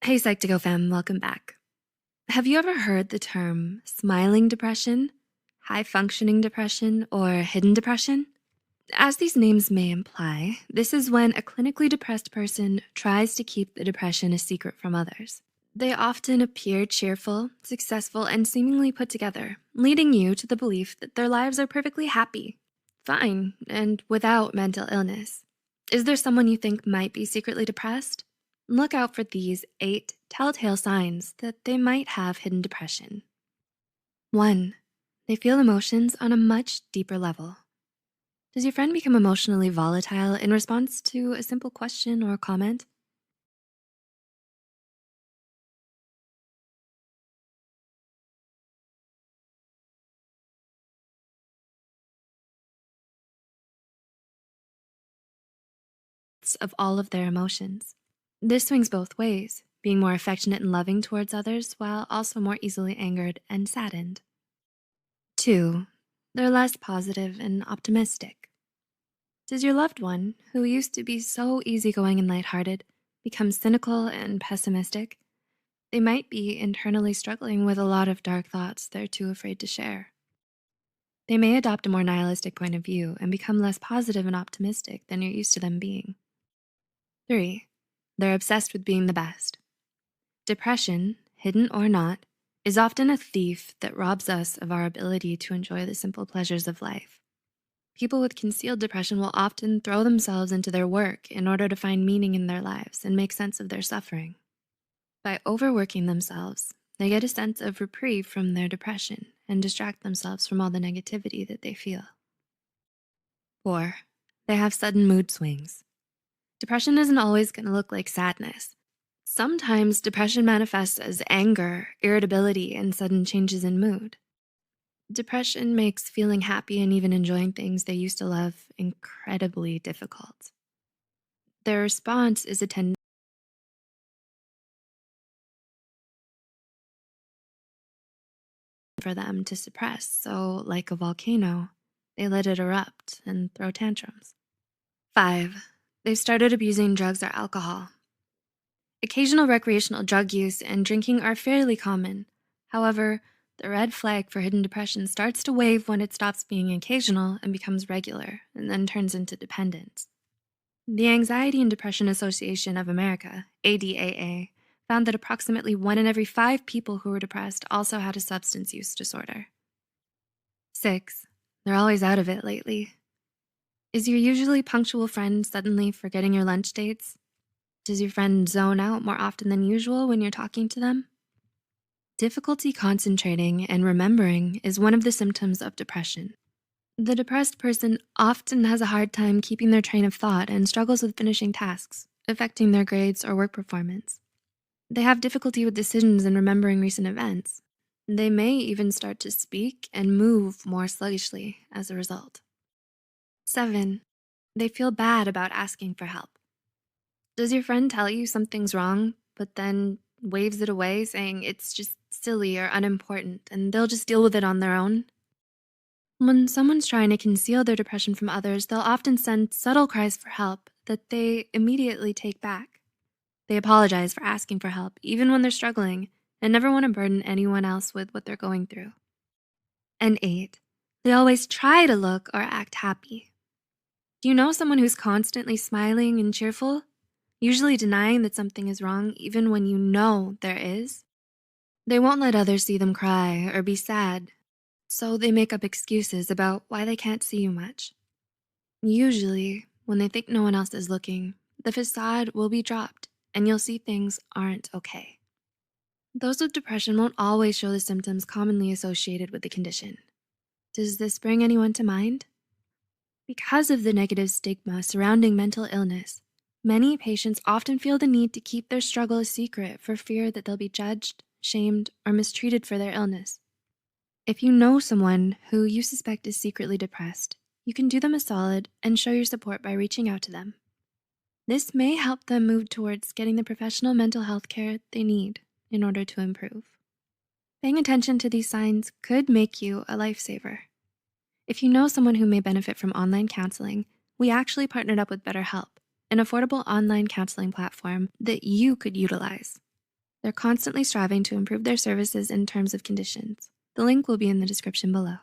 Hey Psych2Go fam, welcome back. Have you ever heard the term smiling depression, high functioning depression, or hidden depression? As these names may imply, this is when a clinically depressed person tries to keep the depression a secret from others. They often appear cheerful, successful, and seemingly put together, leading you to the belief that their lives are perfectly happy, fine, and without mental illness. Is there someone you think might be secretly depressed? Look out for these 8 telltale signs that they might have hidden depression. 1. They feel emotions on a much deeper level. Does your friend become emotionally volatile in response to a simple question or comment? Of all of their emotions. This swings both ways, being more affectionate and loving towards others while also more easily angered and saddened. 2. They're less positive and optimistic. Does your loved one, who used to be so easygoing and lighthearted, become cynical and pessimistic? They might be internally struggling with a lot of dark thoughts they're too afraid to share. They may adopt a more nihilistic point of view and become less positive and optimistic than you're used to them being. 3. They're obsessed with being the best. Depression, hidden or not, is often a thief that robs us of our ability to enjoy the simple pleasures of life. People with concealed depression will often throw themselves into their work in order to find meaning in their lives and make sense of their suffering. By overworking themselves, they get a sense of reprieve from their depression and distract themselves from all the negativity that they feel. 4. They have sudden mood swings. Depression isn't always going to look like sadness. Sometimes depression manifests as anger, irritability, and sudden changes in mood. Depression makes feeling happy and even enjoying things they used to love incredibly difficult. Their response is a tendency for them to suppress, so like a volcano, they let it erupt and throw tantrums. 5. They've started abusing drugs or alcohol. Occasional recreational drug use and drinking are fairly common. However, the red flag for hidden depression starts to wave when it stops being occasional and becomes regular, and then turns into dependence. The Anxiety and Depression Association of America, ADAA, found that approximately 1 in every 5 people who were depressed also had a substance use disorder. 6. They're always out of it lately. Is your usually punctual friend suddenly forgetting your lunch dates? Does your friend zone out more often than usual when you're talking to them? Difficulty concentrating and remembering is one of the symptoms of depression. The depressed person often has a hard time keeping their train of thought and struggles with finishing tasks, affecting their grades or work performance. They have difficulty with decisions and remembering recent events. They may even start to speak and move more sluggishly as a result. 7. They feel bad about asking for help. Does your friend tell you something's wrong, but then waves it away saying it's just silly or unimportant and they'll just deal with it on their own? When someone's trying to conceal their depression from others, they'll often send subtle cries for help that they immediately take back. They apologize for asking for help, even when they're struggling, and never want to burden anyone else with what they're going through. And 8, they always try to look or act happy. Do you know someone who's constantly smiling and cheerful, usually denying that something is wrong even when you know there is? They won't let others see them cry or be sad, so they make up excuses about why they can't see you much. Usually, when they think no one else is looking, the facade will be dropped and you'll see things aren't okay. Those with depression won't always show the symptoms commonly associated with the condition. Does this bring anyone to mind? Because of the negative stigma surrounding mental illness, many patients often feel the need to keep their struggle a secret for fear that they'll be judged, shamed, or mistreated for their illness. If you know someone who you suspect is secretly depressed, you can do them a solid and show your support by reaching out to them. This may help them move towards getting the professional mental health care they need in order to improve. Paying attention to these signs could make you a lifesaver. If you know someone who may benefit from online counseling, we actually partnered up with BetterHelp, an affordable online counseling platform that you could utilize. They're constantly striving to improve their services and terms of conditions. The link will be in the description below.